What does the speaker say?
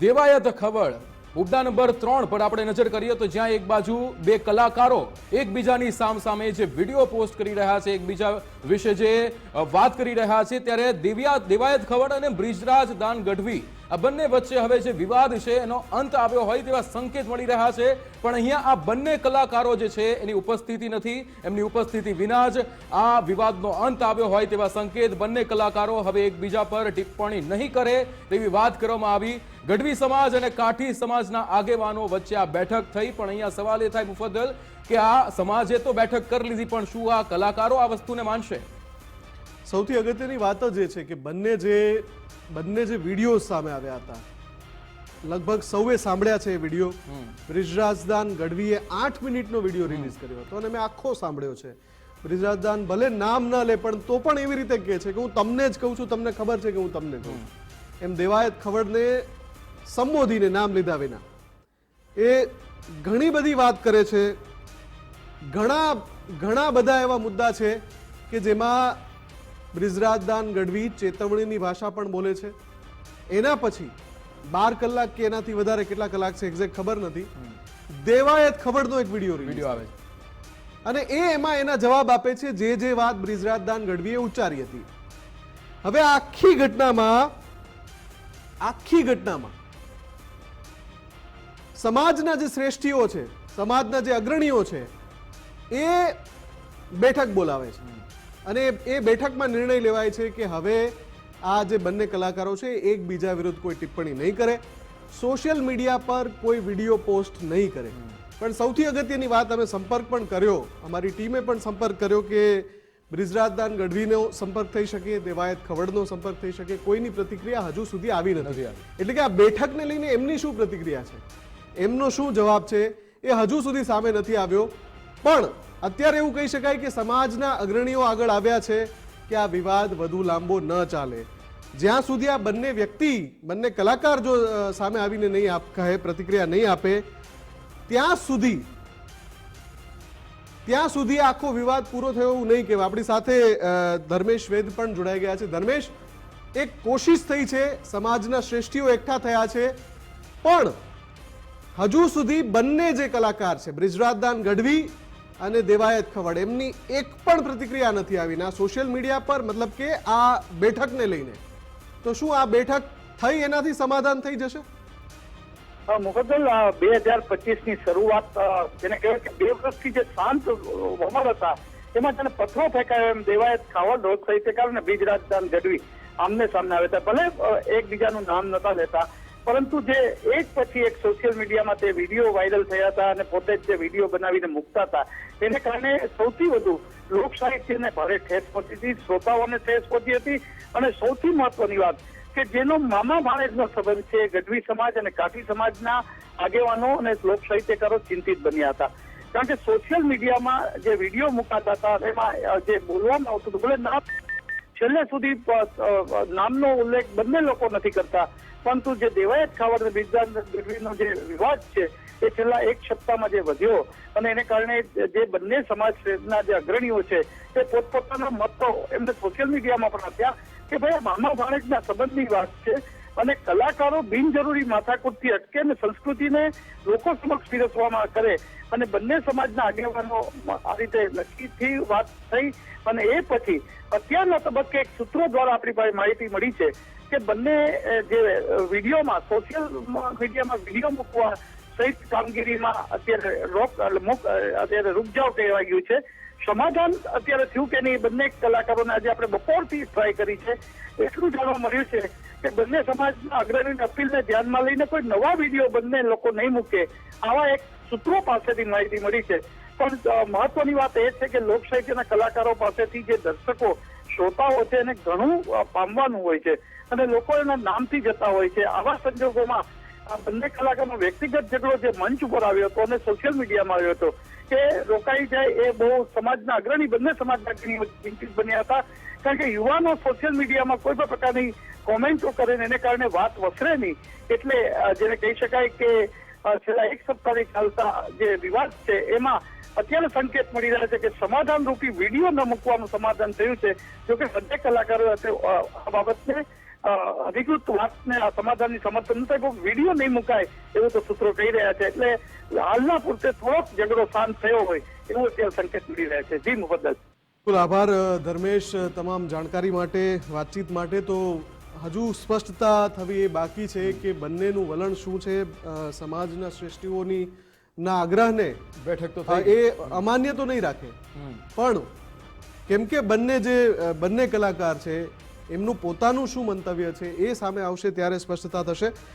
દેવાયત ખવડ મુદ્દા નંબર 3 પર આપણે નજર કરીએ તો જ્યાં એક બાજુ બે કલાકારો એકબીજાની સામસામે જે વિડીયો પોસ્ટ કરી રહ્યા છે, એકબીજા વિશે જે વાત કરી રહ્યા છે, ત્યારે દેવાયત ખવડ અને બ્રિજરાજ દાન ગઢવી આ બંને વચ્ચે હવે જે વિવાદ છે એનો અંત આવ્યો હોય તેવા સંકેત મળી રહ્યા છે। પણ અહીંયા આ બંને કલાકારો જે છે એની ઉપસ્થિતિ નથી, એમની ઉપસ્થિતિ વિના જ આ વિવાદનો અંત આવ્યો હોય તેવા સંકેત। બંને કલાકારો હવે એકબીજા પર ટિપ્પણી નહીં કરે તેવી વાત કરવામાં આવી। ગઢવી સમાજ અને કાઠી સમાજના આગેવાનો વચ્ચે આ બેઠક થઈ, પણ અહીંયા સવાલ એ થાય મુફદ્દલ કે આ સમાજે તો બેઠક કરી લીધી, પણ શું આ કલાકારો આ વસ્તુને માનશે? સૌથી અગત્યની વાત જ એ છે કે બંને જે વિડીયો સામે આવ્યા હતા, લગભગ સૌએ સાંભળ્યા છે એ વિડીયો। બ્રિજરાજદાન ગઢવીએ 8 મિનિટનો વિડીયો રિલીઝ કર્યો હતો અને મેં આખો સાંભળ્યો છે। બ્રિજરાજદાન ભલે નામ ન લે પણ તો પણ એવી રીતે કહે છે કે હું તમને જ કહું છું, તમને ખબર છે કે હું તમને કહું છું। એમ દેવાયત ખવડને સંબોધીને નામ લીધા વિના એ ઘણી બધી વાત કરે છે। ઘણા બધા એવા મુદ્દા છે કે જેમાં બ્રિજરાજદાન ગઢવી ચેતવણીની ભાષા પણ બોલે છે। એના પછી 12 કલાક કે એનાથી વધારે કેટલા કલાક છે એક્ઝેક્ટ ખબર નથી, દેવાયત ખવડનો એક વિડીયો આવે છે અને એમાં એના જવાબ આપે છે જે વાત બ્રિજરાજદાન ગઢવીએ ઉચ્ચારી હતી। હવે આખી ઘટનામાં સમાજના જે શ્રેષ્ઠીઓ છે, સમાજના જે અગ્રણીઓ છે, એ બેઠક બોલાવે છે અને એ બેઠકમાં નિર્ણય લેવાય છે કે હવે આ જે બંને કલાકારો છે એકબીજા વિરુદ્ધ કોઈ ટિપ્પણી નહીં કરે, સોશિયલ મીડિયા પર કોઈ વિડીયો પોસ્ટ નહીં કરે। પણ સૌથી અગત્યની વાત, અમે સંપર્ક પણ કર્યો, અમારી ટીમે પણ સંપર્ક કર્યો કે બ્રિજરાજદાન ગઢવીનો સંપર્ક થઈ શકે, દેવાયત ખવડનો સંપર્ક થઈ શકે, કોઈની પ્રતિક્રિયા હજુ સુધી આવી નથી। એટલે કે આ બેઠકને લઈને એમની શું પ્રતિક્રિયા છે, એમનો શું જવાબ છે એ હજુ સુધી સામે નથી આવ્યો। પણ અત્યારે એવું કહી શકાય કે સમાજના અગ્રણીઓ આગળ આવ્યા છે કે આ વિવાદ વધુ લાંબો ન ચાલે, જ્યાં સુધી આ બંને કલાકાર જો સામે આવીને નહીં કહે, પ્રતિક્રિયા નહીં આપે, ત્યાં સુધી આખો વિવાદ પૂરો થયો એવું નહીં કહેવાય। આપણી સાથે ધર્મેશ વેદ પણ જોડાઈ ગયા છે। ધર્મેશ, એક કોશિશ થઈ છે, સમાજના શ્રેષ્ઠીઓ એકઠા થયા છે, પણ હજુ સુધી બંને જે કલાકાર છે બ્રિજરાજદાન ગઢવી અને દેવાયત ખવડ, એમની એક પણ પ્રતિક્રિયા નથી આવી ના સોશિયલ મીડિયા પર, મતલબ કે આ બેઠકને લઈને। તો શું આ બેઠક થઈ એનાથી સમાધાન થઈ જશે? મુફદ્દલ, 2025ની શરૂઆત જેને કહેવાય કે 2 વર્ષથી જે શાંત માહોલ હતા એમાં જેને પથ્થરો ફેંકાયો એમ દેવાયત ખવડ, રોજ સાહિત્યકાર અને બ્રિજરાજદાન ગઢવી આમને સામને આવે હતા। ભલે એકબીજાનું નામ નતા લેતા, પરંતુ જે એક પછી એક સોશિયલ મીડિયામાં તે વિડીયો વાયરલ થયા હતા અને પોતે જ જે વિડીયો બનાવીને મૂકતા હતા, તેને કારણે સૌથી વધુ લોક સાહિત્યને ભારે ઠેસ પહોંચી હતી, શ્રોતાઓને ઠેસ પહોંચી હતી અને સૌથી મહત્વની વાત કે જેનો મામા ભાણેજનો સંબંધ છે, ગઢવી સમાજ અને કાઠી સમાજના આગેવાનો અને લોક સાહિત્યકારો ચિંતિત બન્યા હતા। કારણ કે સોશિયલ મીડિયામાં જે વિડીયો મુકાતા હતા એમાં જે બોલવામાં આવતું હતું, ભલે નામ છેલ્લે સુધી નામનો ઉલ્લેખ બંને લોકો નથી કરતા, પરંતુ જે દેવાયત ખવડ અને બ્રિજરાજદાન ગઢવીનો જે વિવાદ છે એ છેલ્લા 1 સપ્તાહમાં જે વધ્યો અને એને કારણે જે બંને સમાજના જે અગ્રણીઓ છે તે પોતપોતાના મતો એમને સોશિયલ મીડિયામાં પણ આપ્યા કે ભાઈ મામા ભાણેજના સંબંધની વાત છે અને કલાકારો બિનજરૂરી માથાકૂટથી અટકે અને સંસ્કૃતિને લોકો સમક્ષ પીરસવામાં કરે, અને બંને સમાજના આગેવાનો આ રીતે નક્કીથી વાત થઈ। અને એ પછી અત્યારના તબક્કે એક સૂત્રો દ્વારા આપણી પાસે માહિતી મળી છે કે બંને જે વિડીયોમાં સોશિયલ મીડિયામાં વિડીયો મૂકવા સહિત કામગીરીમાં અત્યારે રૂકજાવ કહેવાય ગયું છે। સમાધાન અત્યારે થયું કે નહીં, બંને કલાકારોને આજે આપણે બપોરથી ટ્રાય કરી છે, એટલું જાણવા મળ્યું છે કે બંને સમાજના અગ્રણીની અપીલને ધ્યાનમાં લઈને કોઈ નવા વિડીયો બંને લોકો નહીં મૂકે, આવા એક સૂત્રો પાસેથી માહિતી મળી છે। પણ મહત્વની વાત એ છે કે લોક સાહિત્યના કલાકારો પાસેથી જે દર્શકો શ્રોતાઓ છે એને ઘણું પામવાનું હોય છે અને લોકો એના નામથી જતા હોય છે। આવા સંજોગોમાં આ બંને કલાકારનો વ્યક્તિગત ઝઘડો જે મંચ ઉપર આવ્યો હતો અને સોશિયલ મીડિયામાં આવ્યો હતો કે રોકાઈ જાય, એ બહુ સમાજના અગ્રણી, બંને સમાજના અગ્રણી ચિંતિત બન્યા હતા। કારણ કે યુવાનો સોશિયલ મીડિયામાં કોઈ પણ પ્રકારની કોમેન્ટો કરે ને એને કારણે વાત વસરે નહીં, એટલે જેને કહી શકાય કે છેલ્લા 1 સપ્તાહથી ચાલતા જે વિવાદ છે એમાં અત્યારે સંકેત મળી રહ્યા છે કે સમાધાન રૂપી વિડીયો ન મૂકવાનું સમાધાન થયું છે। જોકે બંને કલાકારો આ બાબતને અધિકૃત વાતને સમાધાનની સમર્થન નથી કોઈ વિડીયો નહીં મુકાય એવું તો સૂત્રો કહી રહ્યા છે. એટલે હાલના પૂરતે થોડોક ઝઘડો શાંત થયો હોય એવું અત્યારે સંકેત મળી રહ્યા છે. જી મુફદ્દલ. બિલકુલ આભાર ધર્મેશ તમામ જાણકારી માટે, વાતચીત માટે. તો હજુ સ્પષ્ટતા થવી એ બાકી છે કે બંનેનું વલણ શું છે. સમાજના શ્રેષ્ઠીઓની ના આગ્રહને બેઠક તો એ અમાન્ય તો નહીં રાખે, પણ કેમ કે બંને કલાકાર છે એમનું પોતાનું શું મંતવ્ય છે એ સામે આવશે ત્યારે સ્પષ્ટતા થશે.